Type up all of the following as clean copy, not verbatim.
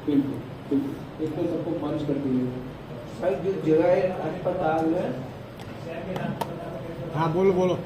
बिल्कुल बिल्कुल, एक तो सबको मंच करती है भाई जिस जगह अस्पताल है। हाँ बोलो बोलो।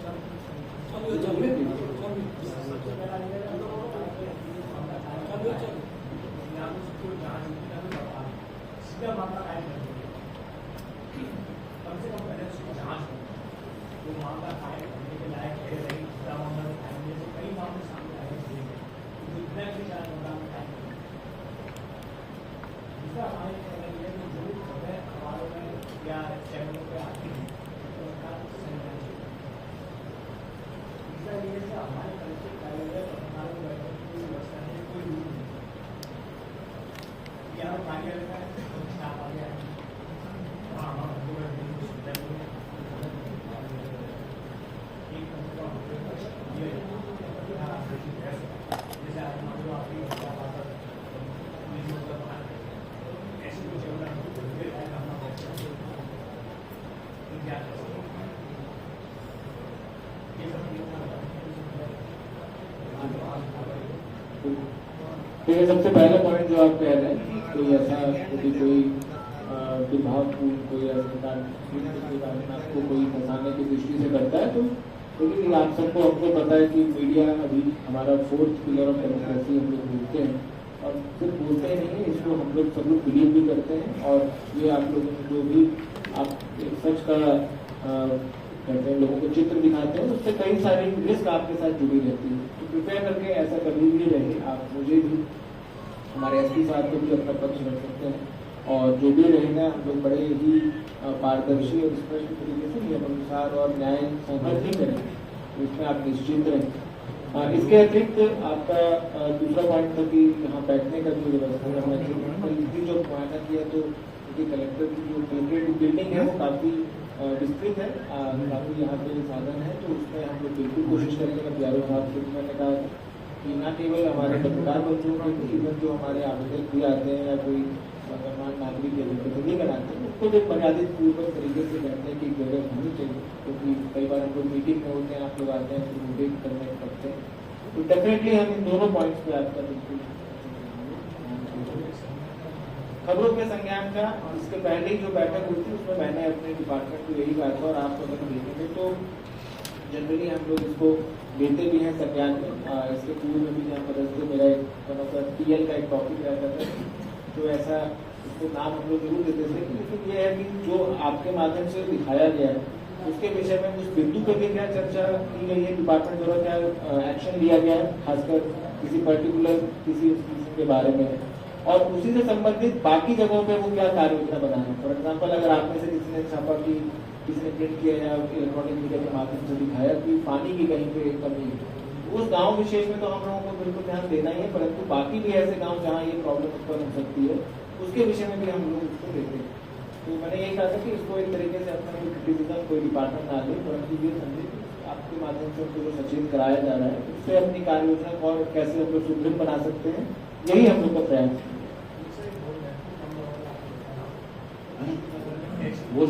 देखिए, सबसे पहला पॉइंट जो आप कह रहे हैं कि कोई ऐसा कोई विभागपूर्ण कोई ऐसा के बारे में आपको कोई फंसाने की दृष्टि से करता है, तो देखिए आप सबको हमको पता है कि मीडिया अभी हमारा 4th पिलर ऑफ डेमोक्रेसी हम लोग बोलते हैं, और सिर्फ बोलते ही नहीं है, इसको हम लोग सब लोग बिलीव भी करते हैं। और ये आप लोगों को जो भी आप एक सच का कहते हैं लोगों को चित्र दिखाते हैं, उससे कई सारी रिस्क आपके साथ जुड़ी रहती है। तो कृपया करके ऐसा कभी भी रहे, आप मुझे भी हमारे एसपी साहब को भी अपना पक्ष रख सकते हैं, और जो भी रहेगा हम लोग बड़े ही पारदर्शी और स्पष्ट तरीके से नियमानुसार और न्याय संगत ही करेंगे, तो इसमें आप निश्चिंत रहें। इसके अतिरिक्त आपका दूसरा पॉइंट था कि यहाँ बैठने का जो व्यवस्था होना चाहिए, जो मुआयना किया तो कलेक्टर की जो बिल्डिंग है वो काफ़ी विस्तृत है, काफ़ी यहाँ पे साधन है, तो उसमें हम लोग बिल्कुल कोशिश करेंगे। प्यारे साहब से मैंने कहा कि न केवल हमारे पत्रकार बच्चों को, इवन जो हमारे आवेदक भी आते हैं या कोई गणमान्य नागरिक या प्रतिनिधि बनाते हैं, उसको एक मर्यादित पूर्वक तरीके से बैठने की जगह होनी चाहिए, क्योंकि कई बार हम लोग मीटिंग में होते हैं, आप लोग आते हैं फिर मीटिंग करने पड़ते हैं। तो डेफिनेटली हम इन दोनों पॉइंट्स पे आपका बिल्कुल खबरों के संज्ञान का इसके पहले ही जो बैठक हुई थी उसमें मैंने अपने डिपार्टमेंट को यही कहा था, और आप अगर देखेंगे तो जनरली हम लोग इसको लेते भी हैं संज्ञान में। इसके पूर्व में भी जहाँ बदलते मेरा एक TL का एक टॉपिक रहता था, तो ऐसा इसको नाम हम लोग जरूर देते थे, लेकिन ये है कि जो आपके माध्यम से दिखाया गया है उसके विषय में उस बिंदु पर भी क्या चर्चा की गई है, डिपार्टमेंट द्वारा क्या एक्शन लिया गया है, खासकर किसी पर्टिकुलर किसी इंस्टीट्यूशन के बारे में, और उसी से संबंधित बाकी जगहों पे वो क्या कार्य योजना बनाना है। फॉर एग्जाम्पल, अगर आप में से किसी ने छापा कि किसी ने प्रिंट किया या इलेक्ट्रॉनिक मीडिया के माध्यम से दिखाया कि पानी की कहीं पे कमी है, उस गांव विशेष में तो हम लोगों को बिल्कुल ध्यान देना ही है, परंतु बाकी भी ऐसे गांव जहाँ ये प्रॉब्लम उत्पन्न हो सकती है उसके विषय में भी हम लोग उसको देते हैं। तो मैंने यही कहा था कि इसको एक तरीके से अपना कोई क्रिटिसिज्म कोई डिपार्टमेंट ना ले, परंतु ये समझे कि आपके माध्यम से उनको जो सचेत कराया जा रहा है उससे अपनी कार्य योजना और कैसे हम लोग सुदृढ़ बना सकते हैं, यही हम लोग का प्रयास है। वो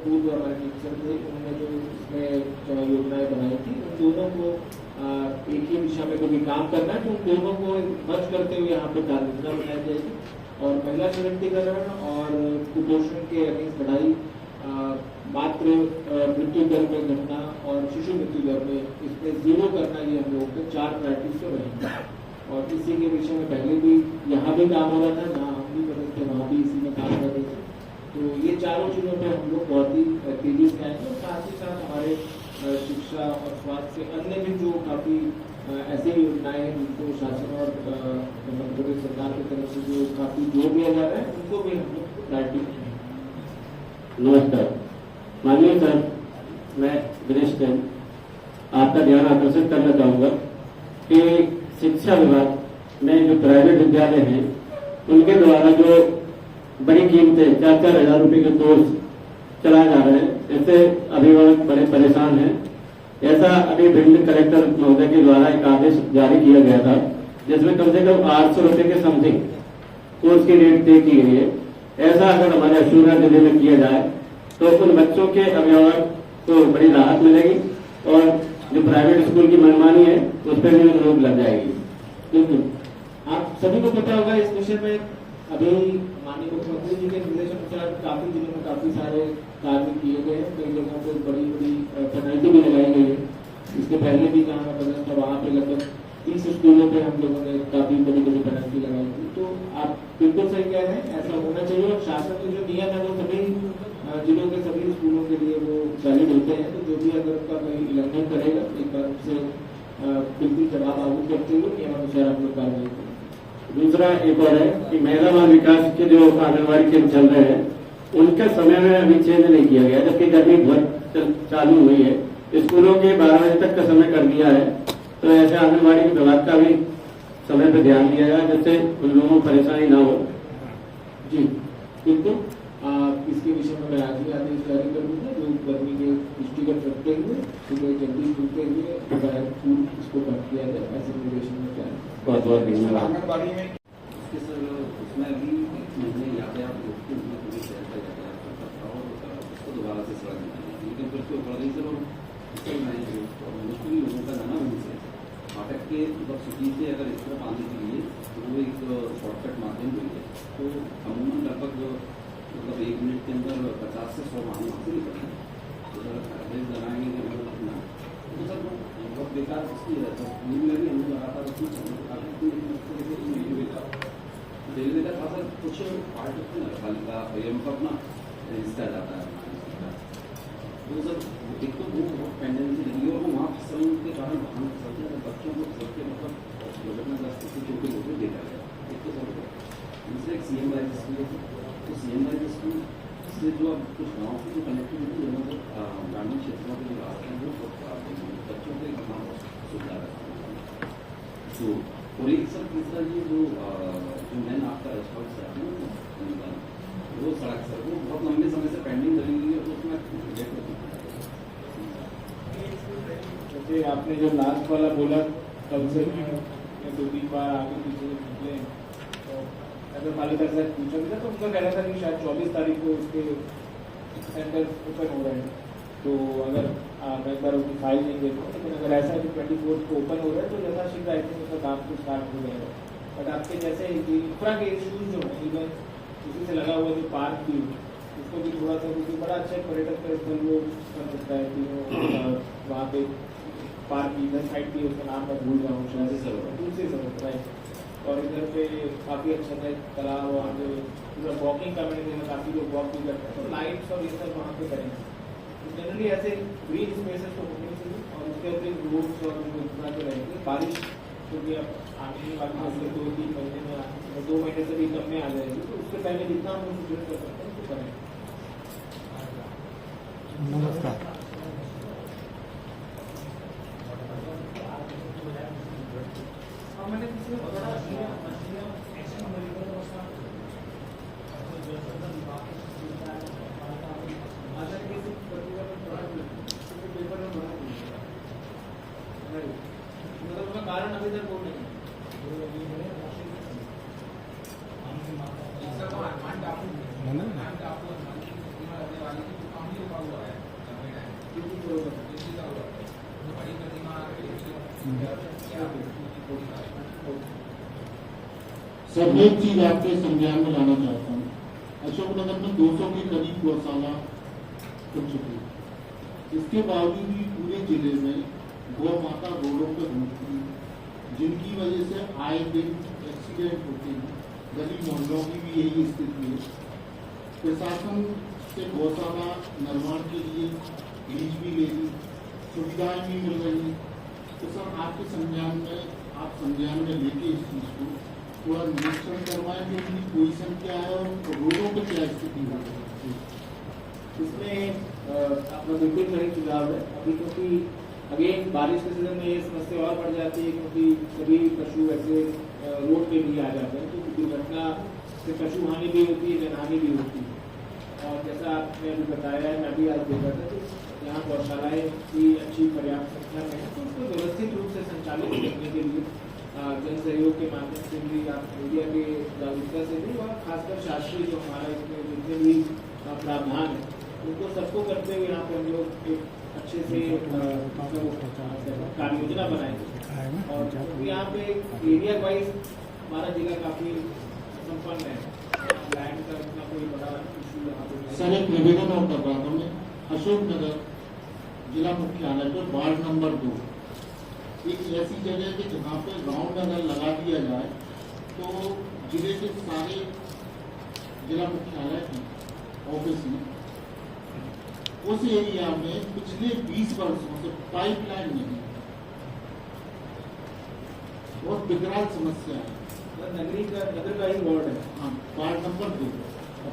पूर्व हमारे टीचर थे, उन्होंने जो इसमें योजनाएं बनाई थी, उन दोनों को एक ही दिशा में कभी काम करना है, तो उन दोनों को मर्ज करते हुए यहाँ पे कार्य योजना बनाई जाएगी। और महिला सशक्तिकरण और कुपोषण के अगेंस्ट लड़ाई, मात्र मृत्यु दर में घटना और शिशु मृत्यु दर में इसमें 0 करना, ये हम लोगों के 4 प्रायोरिटीज से रहेंगे। और इसी के विषय में पहले भी यहाँ भी काम हो रहा था, जहाँ हम भी पता थे वहाँ भी इसी में काम कर रहे थे। तो ये चारों चीज़ों पे हम लोग बहुत ही तेजी से आएंगे, और साथ ही साथ हमारे शिक्षा और स्वास्थ्य से अन्य भी जो काफ़ी ऐसी योजनाएं हैं जिनको शासन और मध्य प्रदेश सरकार की तरफ से जो काफ़ी जोर दिया जा रहा है, उनको भी हम लोग प्रायोरिटी देंगे। नमस्कार माननीय सर, मैं दिनेश जैन आपका ध्यान आकर्षित करना चाहूँगा कि शिक्षा विभाग में जो प्राइवेट विद्यालय हैं उनके द्वारा जो बड़ी कीमतें 4-4 हजार रुपए के कोर्स चलाए जा रहे हैं, इससे अभिभावक बड़े परेशान हैं। ऐसा अभी भिंड कलेक्टर महोदय के द्वारा एक आदेश जारी किया गया था जिसमें कम से कम 800 रुपए के समथिंग कोर्स की रेट तय की गई है। ऐसा अगर हमारे अशोकनगर जिले में किया जाए तो उन बच्चों के अभिभावक को बड़ी राहत मिलेगी और जो प्राइवेट स्कूल की मनमानी है उस पर भी रोक लग जाएगी। बिल्कुल, आप सभी को पता होगा इस विषय में अभी माननीय मुख्यमंत्री जी के निर्देश अनुसार काफी जिलों में काफी सारे कार्य किए गए हैं। कई जगहों पर बड़ी बड़ी पेनल्टी भी लगाई गई है। इसके पहले भी जहाँ मैं प्रेजेंट था वहाँ पे लगभग 30 स्कूलों पे हम लोगों ने काफी बड़ी बड़ी पेनल्टी लगाई थी। तो आप बिल्कुल सही कह रहे हैं, ऐसा होना चाहिए और शासन के जो नियम है वो सभी जिलों के सभी स्कूलों के लिए वो वैलिड होते हैं। तो जो भी अगर उनका कोई उल्लंघन करेगा एक बार से बिल्कुल जवाब आगू करते हुए नियमानुसार हम लोग कार्रवाई करेंगे। दूसरा एक और है कि महिला बाल विकास के जो आंगनबाड़ी केंद्र चल रहे हैं उनके समय में अभी चेंज नहीं किया गया, जबकि गर्मी बहुत चालू हुई है। स्कूलों के 12 बजे तक का समय कर दिया है, तो ऐसे आंगनबाड़ी विभाग का भी समय पर ध्यान दिया जाए जिससे उन लोगों को परेशानी ना हो। जी बिल्कुल, इसके विषय में मैं आज ही आदेश जारी कर दूंगा जो गर्मी के दृष्टिगत रखते हुए सुबह जल्दी खुलते हुए दोपहर स्कूल इसको बंद किया जाए, ऐसे निर्देशन में क्या है। बहुत बहुत धन्यवाद। आंगनबाड़ी में सर उसमें अभी महीने यातायात रोकते हुए पूरी शहर का यातायात करता था और उसको दोबारा से सड़क निकाली, लेकिन फिर उसको पड़ गई सर और मुश्किल लोगों का जाना वहीं से फाटक के मतलब सिटी से अगर इस तरफ आने के लिए तो वो एक शॉर्टकट माध्यम हुई है। तो अमूमन लगभग मतलब 1 मिनट के अंदर 50 से 100 वाहन वहाँ से निकलते हैं। तो सर एवरेज लगाएंगे कि मतलब अपना तो सर बहुत बेकार इसलिए रहता है। नींद में भी हम लोग लगातार उसमें रेलवे का खासा कुछ पार्ट होते हैं पालिका का अपना हिस्सा जाता है। तो सर एक तो वो बहुत पेंडेंसी लगी और वो वहाँ फिसलन के कारण वाहन फिसलते हैं, बच्चों को फिसल के मतलब दुर्घटनाग्रस्त से छोटे लोगों को देखा गया। एक तो सर दूसरा एक CM राइज स्कूल है, तो CM राइज स्कूल से जो अब कुछ गाँव की जो कनेक्टिविटी है मतलब ग्रामीण क्षेत्रों के जो रास्ते हैं वो बहुत खराब है, बच्चों को एक गाँव सुविधा रहता है। तो और एक सर तीसरा ये जो मैन आपका रेस्पॉन्स है वो सड़क सर वो बहुत लंबे समय से पेंडिंग लगी हुई है, तो उसमें जैसे आपने जो लास्ट वाला बोला कल से 2-3 बार आगे पीछे निकले तो अगर पालिका से पूछा भी था तो उनका कहना था कि शायद 24 तारीख को उसके सेंटर ओपन हो रहे हैं। तो अगर मैं एक बार उनकी फाइल नहीं देखूँ, लेकिन अगर ऐसा है कि 24 को ओपन हो रहा है तो यथाशीघ्र आई थिंक उसका काम तो स्टार्ट हो जाएगा। बट आपके जैसे इंफ्रा के इश्यूज जो है इवन उसी से लगा हुआ जो पार्क भी उसको भी थोड़ा सा क्योंकि बड़ा अच्छा पर्यटक का स्थल वो कर सकता है कि वहाँ पे पार्क की इधर साइड की उसका नाम मैं भूल रहा हूँ शायद दूसरी सड़क राइट और इधर पे काफ़ी अच्छा है तालाब वहाँ पे उधर वॉकिंग कम्युनिटी में काफ़ी लोग वॉक भी करते हैं, तो लाइट्स और ये सब वहाँ पे करेंगे। तो जनरली ऐसे ग्रीन स्पेसेस तो होने चाहिए और उसके अतिरिक्त रोड्स और इतना तो रहेंगे। बारिश क्योंकि अब आने वाली अगले 2-3 महीने में 2 महीने से भी कम में आ जाएगी, तो उसके पहले जितना हम लोग कर सकते हैं तो करें। नमस्कार। मैंने किसी को बता दिया कारण अभी तक वो नहीं सर एक चीज आपके संज्ञान में लाना चाहता हूँ। अशोकनगर में 200 के करीब गौशाला खुल चुकी है, इसके बावजूद भी पूरे जिले में गौ माता रोडों पर घूमती है, जिनकी वजह से आए दिन एक्सीडेंट होते हैं। गली मोहल्लों की भी यही स्थिति है। प्रशासन से गौशाला निर्माण के लिए लीज भी ले ली, सुविधाएं भी मिल रही। तो सर आपके संज्ञान में लेके इस चीज को थोड़ा निरीक्षण करवाएं कि उनकी पोजीशन क्या है और रोडों पर क्या स्थिति हो रही है। इसमें आपका बिल्कुल सही सुझाव है। अभी क्योंकि अगेन बारिश के सीजन में ये समस्या और बढ़ जाती है, क्योंकि सभी पशु ऐसे रोड पे भी आ जाते हैं, तो दुर्घटना से पशु हानि भी होती है, जनहानि भी होती है। और जैसा आपने अभी बताया है, मैं भी आज देखा था, तो यहाँ गौशालाएँ की अच्छी पर्याप्त संख्या में है, तो उसको व्यवस्थित रूप से संचालित करने के लिए जन सहयोग के माध्यम से भी, आप मीडिया के जागरूकता से भी, और खासकर शासकीय जो हमारा इसमें जितने भी प्रावधान है उनको सबको करते हुए यहाँ पे हम लोग एक अच्छे से कार्य योजना बनाएंगे। और यहाँ पे एरिया वाइज हमारा जिला काफी संपन्न है, लैंड का इतना कोई बड़ा इशू यहाँ पे। सर एक निवेदन और कर रहा था मैं, अशोकनगर जिला मुख्यालय पर वार्ड नंबर 2 एक ऐसी जगह है कि जहाँ पे राउंड अगर लगा दिया जाए तो जिले के सारे जिला मुख्यालय की ऑफिस में उस एरिया में पिछले 20 वर्षों से पाइपलाइन नहीं है। बहुत विकराल समस्या है। नगर का ही वार्ड है। हाँ, वार्ड नंबर 2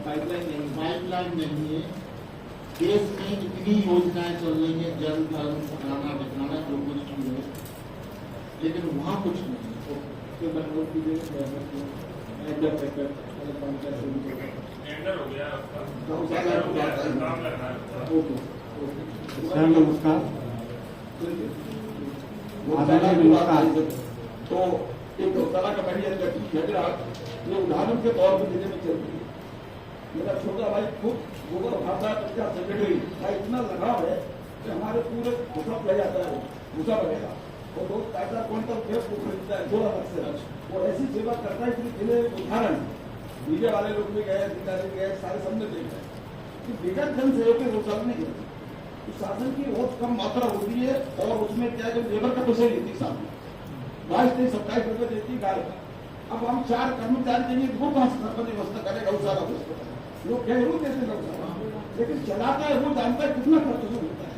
पाइपलाइन नहीं है। देश में इतनी योजनाएं चल रही है, जल धर्म फलाना ढिकाना जो कुछ भी है, लेकिन वहाँ कुछ नहीं है। तो बनोट की सर नमस्कार। तो एक गौशाला का बड़ी ये उदाहरण के तौर पर देने में चलती है। मेरा छोटा भाई खूब गोबर भाषा सेक्रेटरी का इतना लगाव है कि हमारे पूरे घुसा ले जाता है, घुसा बनेगा और लोग पैसा क्विंटल खेत को खरीदता है 2 लाख से, और ऐसी सेवा करता है। इसलिए उदाहरण मीडिया वाले लोग भी गए, अधिकारी गए, सारे सबने देखा कि बिना जन सहयोग के गौशाला नहीं करते। शासन की बहुत कम मात्रा होती है, और उसमें क्या है, लेबर का पैसा लेती सामने 22-27 रुपए देती गाय। अब हम 4 कर्मचारी चाहिए, वो कहाँ से सरपंच व्यवस्था करेगा गौशाला को? लोग जरूर देते गौशाला, लेकिन चलाता है वो जानता है कितना खर्च होता है।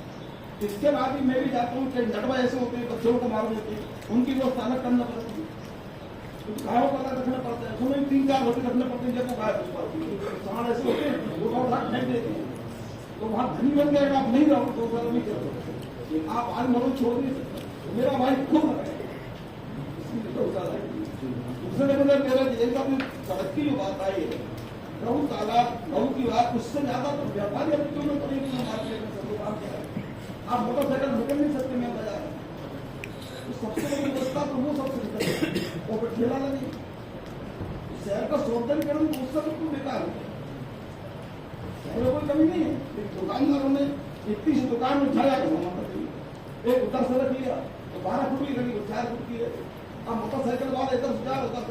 इसके बाद भी मैं भी जाता हूँ, कई नटवा ऐसे होते हैं बच्चों को मार देते हैं, उनकी व्यवस्था अलग करना पड़ती है, तो गायों का अलग रखना पड़ता है, उसमें 3-4 रोटी रखना पड़ते हैं। जब वो गाय सामान ऐसे होते हैं वो भाग फेंक देते हैं, तो वहाँ धनी बन जाएगा। आप नहीं रहो तो गौशाला नहीं कर सकते, आप आज मरो छोड़ नहीं सकते। मेरा भाई खूब दूसरे नंबर मेरा सड़क की जो बात आई है, गऊ तालाब गऊ की बात, उससे ज्यादा तो व्यापारी अब क्यों नहीं करेंगे? आप मोटरसाइकिल निकल नहीं सकते मैं बाजार, तो सबसे बड़ी व्यवस्था तो वो सबसे निकल और ठेला लगी। शहर का सौंदर्यकरण उस सब तो बेकार है, शहर में कोई कमी नहीं है। दुकानदारों ने इतनी सी दुकान में उठाया एक उतर सड़क लिया तो 12 फुट की गली 4 फुट की है। अब मोटरसाइकिल वाला एकदम सुधार होता है।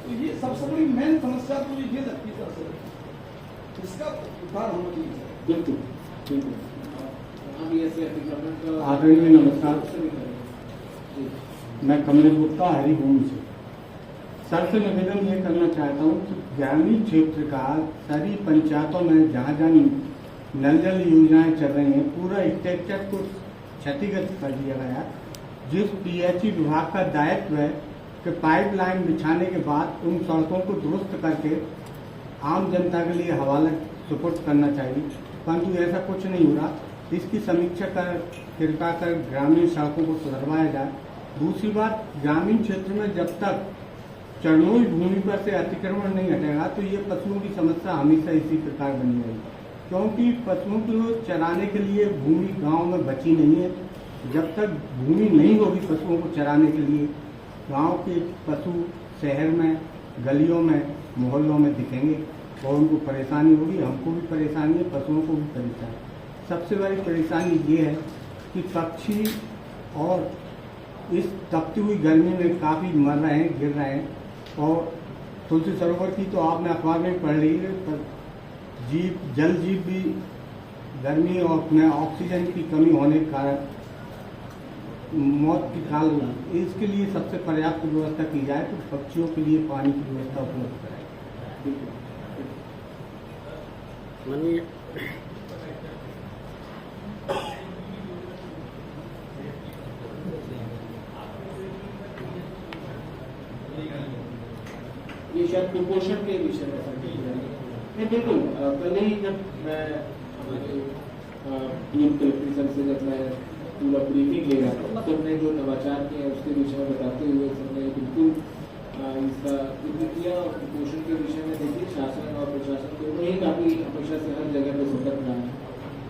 तो ये सबसे बड़ी मेन समस्या तो ये लगती है, इसका उद्धार होना चाहिए। बिल्कुल बिल्कुल। आदरणीय नमस्कार, मैं कमलेश गुप्ता हरिभूमि से। सर से निवेदन ये करना चाहता हूँ कि ग्रामीण क्षेत्र का सभी पंचायतों में जहाँ जहाँ नल जल योजनाएं चल रही हैं, पूरा स्ट्रक्चर को क्षतिग्रस्त कर दिया गया। जिस पीएचई विभाग का दायित्व है कि पाइपलाइन बिछाने के बाद उन सड़कों को दुरुस्त करके आम जनता के लिए हवाला सुपुर्द करना चाहिए, परंतु ऐसा कुछ नहीं हो रहा। इसकी समीक्षा कर कृपा कर ग्रामीण सड़कों को सुधरवाया जाए। दूसरी बात, ग्रामीण क्षेत्र में जब तक चरणोई भूमि पर से अतिक्रमण नहीं हटेगा तो ये पशुओं की समस्या हमेशा इसी प्रकार बनी रहेगी, क्योंकि पशुओं को चराने के लिए भूमि गांव में बची नहीं है। जब तक भूमि नहीं होगी पशुओं को चराने के लिए, गांव के पशु शहर में गलियों में मोहल्लों में दिखेंगे और उनको परेशानी होगी, हमको भी परेशानी है, पशुओं को भी परेशानी। सबसे बड़ी परेशानी ये है कि पक्षी और इस तपती हुई गर्मी में काफ़ी मर रहे हैं, गिर रहे हैं। और तुलसी सरोवर की तो आपने अखबार में पढ़ ली है, पर जल जीव भी गर्मी और में ऑक्सीजन की कमी होने के कारण मौत की काल, इसके लिए सबसे पर्याप्त व्यवस्था की जाए तो पक्षियों के लिए पानी की व्यवस्था उपलब्ध कराए। ये शायद कुपोषण के विषय में नहीं, बिल्कुल। कल ही जब मैं हमारे डीन कलेक्टर सर से जब मैं पूरा ब्रीफिंग ले रहा था सबने जो नवाचार किए हैं उसके विषय में बताते हुए सबने बिल्कुल इसका जिक्र किया। और कुपोषण के विषय में देखिए शासन और प्रशासन दोनों ही काफ़ी हमेशा से हर जगह पे सतर्क रहा है।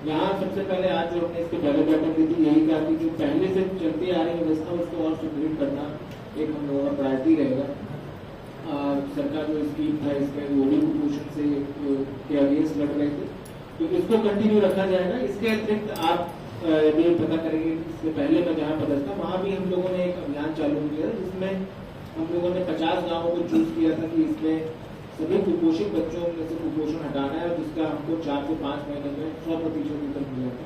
यहाँ सबसे पहले आज जो हमने इसके पहले बैठक दी थी यही कहा कि जो पहले से चलती आ रही व्यवस्था उसको और सुदृढ़ करना एक हम लोगों का प्रायोरिटी रहेगा। सरकार जो स्कीम था इसमें वो भी कुपोषण से के अगेंस्ट लड़ रहे थे तो इसको कंटिन्यू रखा जाएगा। इसके अतिरिक्त आप यदि पता करेंगे इससे पहले मैं जहाँ पता था वहाँ भी हम लोगों ने एक अभियान चालू किया जिसमें हम लोगों ने 50 गाँवों को चूज किया था कि इसमें सभी कुपोषित बच्चों में से कुपोषण हटाना है, जिसका हमको 4 से 5 महीने में 100% तक मिला था।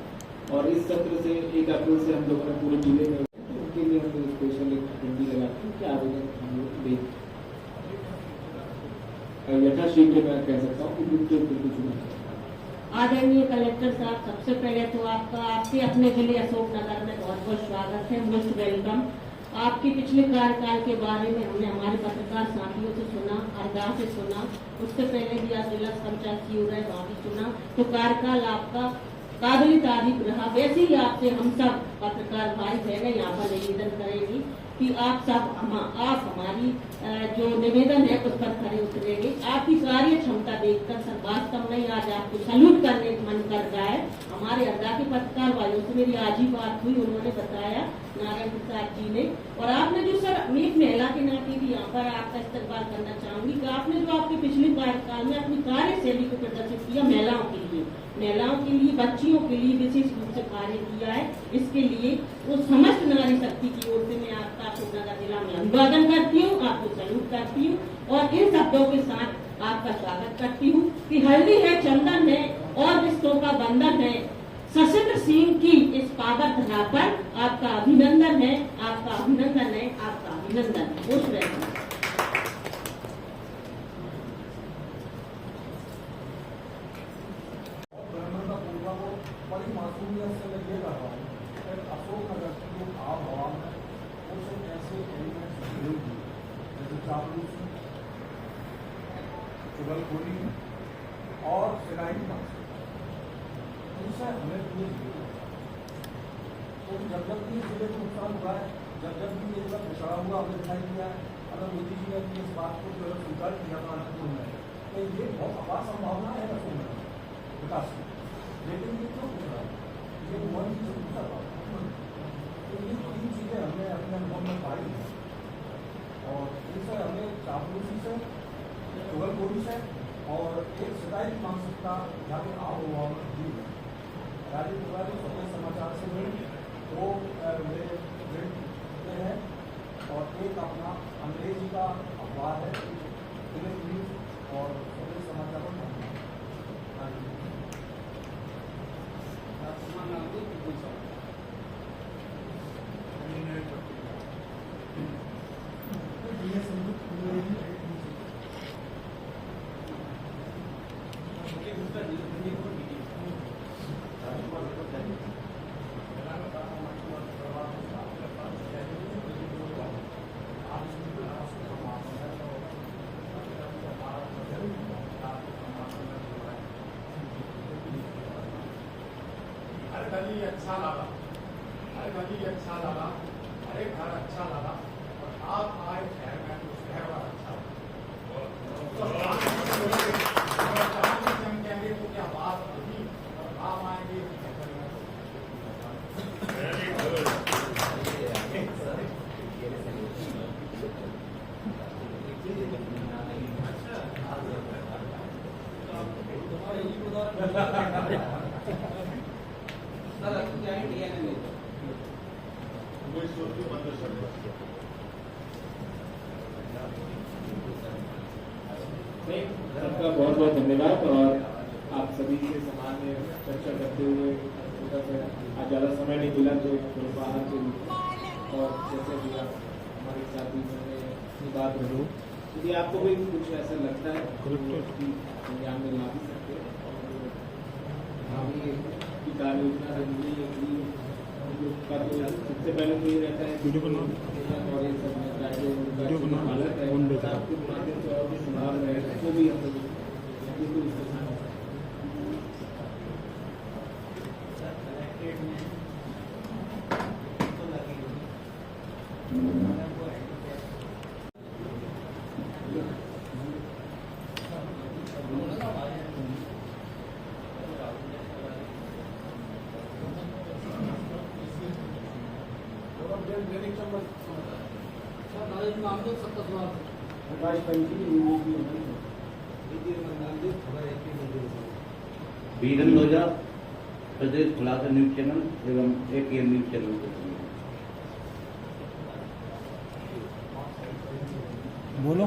और इस सत्र से 1 अप्रैल से हम लोगों ने पूरे जिले में तो उनके लिए हम लोग स्पेशल एक डंडी लगाते हैं कि आवेदन हम लोग दें। यथाशीघ्र मैं कह सकता हूँ कि बिल्कुल आदरणीय कलेक्टर साहब, सबसे पहले तो आपका आपके अपने जिले अशोकनगर में बहुत बहुत स्वागत है, मोस्ट वेलकम। आपके पिछले कार्यकाल के बारे में हमने हमारे पत्रकार साथियों से सुना, अरदा से सुना, उससे पहले भी आज जिला पंचायत की रहे वहाँ भी सुना, तो कार्यकाल आपका काबिल तारीफ रहा। वैसे ही आपसे हम सब पत्रकार भाई बहनें यहाँ पर निवेदन करेंगी कि आप हमारी जो निवेदन है उस पर खड़े उतरेंगे। आपकी कार्य क्षमता देखकर सर वास्तव में आज आपको सैल्यूट करने मन कर रहा है। हमारे अरदा के पत्रकार भाइयों से मेरी आज ही बात हुई, उन्होंने बताया नारायण प्रसाद जी ने, और आपने जो सर एक महिला के नाते भी यहाँ पर आपका इस्तेमाल करना चाहूंगी कि आपने जो आपके पिछले कार्यकाल में अपनी कार्यशैली को प्रदर्शित किया महिलाओं के लिए बच्चियों के लिए विशेष रूप से कार्य किया है। इसके लिए वो समस्त नारी शक्ति की ओर से मैं आपका अशोकनगर जिला में अभिवादन करती हूँ, आपको सैल्यूट करती हूँ और इन शब्दों के साथ आपका स्वागत करती हूँ कि हल्दी है, चंदन है और रिश्तों का बंधन है। सशस्त्र सिंह की इस पावन धरा पर आपका अभिनंदन है, आपका अभिनंदन है, आपका अभिनंदन। खुश रहें। बड़ी मासूमियत से मैं ये कर रहा हूँ अशोकनगर की जो आब हवा में उसे ऐसे एलिमेंट्स मिलेगी जैसे चापलूसी, चुगलखोरी और सिलाई उनसे हमें पूरी तो जब भी जिले को नुकसान हुआ है, जब भी ये सब पिछड़ा हुआ हमें दिखाई दिया है, अगर मोदी जी ने अपनी इस बात को जो है स्वीकार किया था तो ये बहुत अपार संभावना है अशोकनगर विकास की। लेकिन ये क्यों पूछ रहा है, ये मन की पूछा था। तो ये 3 चीज़ें हमने अपने अनुभव में पाई हैं और इनसे हमें चापलूसी से, चुगलखोरी से और एक सिताई की मानसिकता जाके आब हुआ दी है। राजीव तिवारी स्वतंत्र समाचार से मिले 2 मेरे प्रिंट हैं और एक अपना अंग्रेजी का अखबार है इंग्लिश न्यूज और स्वतंत्र समाचार पर गली अच्छा लगा, हर गली अच्छा लगा, हर एक घर अच्छा लगा और आप आए शहर में तो शहर वाला अच्छा हम कहेंगे तो क्या बात होगी और आप आएंगे सबका बहुत बहुत धन्यवाद और आप सभी से सामान्य चर्चा करते हुए आज ज़्यादा समय नहीं मिला तो बाहर के और जैसे भी आप हमारे साथी अपनी बात रहो यदि आपको भी कुछ ऐसा लगता है संज्ञान में ला भी सकते हैं और आगे की कार्य योजना जरूरी का तो सबसे पहले तो ये रहता है और ये सब हालत है आपके माध्यम से और भी सुधार रहे तो भी हम लोग बिल्कुल इसके साथ बीरन लोजा प्रदेश खुलासा न्यूज चैनल एवं APN न्यूज चैनल को बोलो।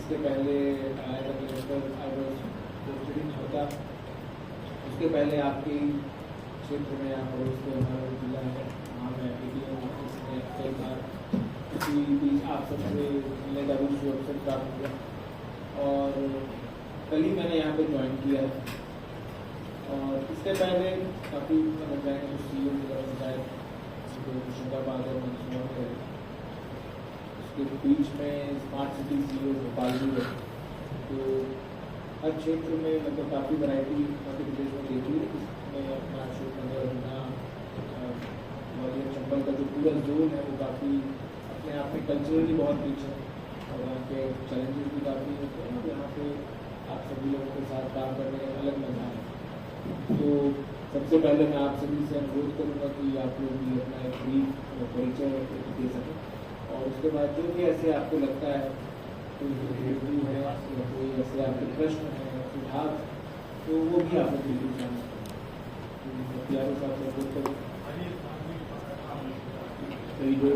इसके पहले आया था कलेक्टर छोटा, उसके पहले आपके क्षेत्र में यहाँ पड़ोस के हमारा जिला है, वहाँ मैं PDO ऑफिस में कई बार उसी बीच आप सबसे मिलने का भी अवसर प्राप्त हुआ और कल ही मैंने यहाँ पे ज्वाइन किया है। और इससे पहले काफ़ी मैंने CEO की तरफ से मुर्शिदाबाद और मंसूर है, उसके बीच में स्मार्ट सिटी CEO भोपाल भी है। तो हर क्षेत्र में मतलब काफ़ी वैरायटी मध्य प्रदेश में देखी है, इसमें अपना अशोकनगर होना ग्वालियर चंबल का जो पूरा जोन है वो काफ़ी अपने आप में कल्चरली बहुत रिच है और यहाँ के चैलेंजेस भी काफ़ी होते हैं और यहाँ पे आप सभी लोगों के साथ काम करने का अलग मजा है। तो सबसे पहले मैं आप सभी से अनुरोध करूँगा कि आप लोग भी अपना एक ब्रीफ परिचय दे सकें और उसके बाद जो भी ऐसे आपको लगता है कोई रिव्यू है या कोई ऐसे आपके प्रश्न हैं सुझाव तो वो भी आप लोग बिल्कुल जाना प्यारों से आप अनुरोध करूँ। तो जो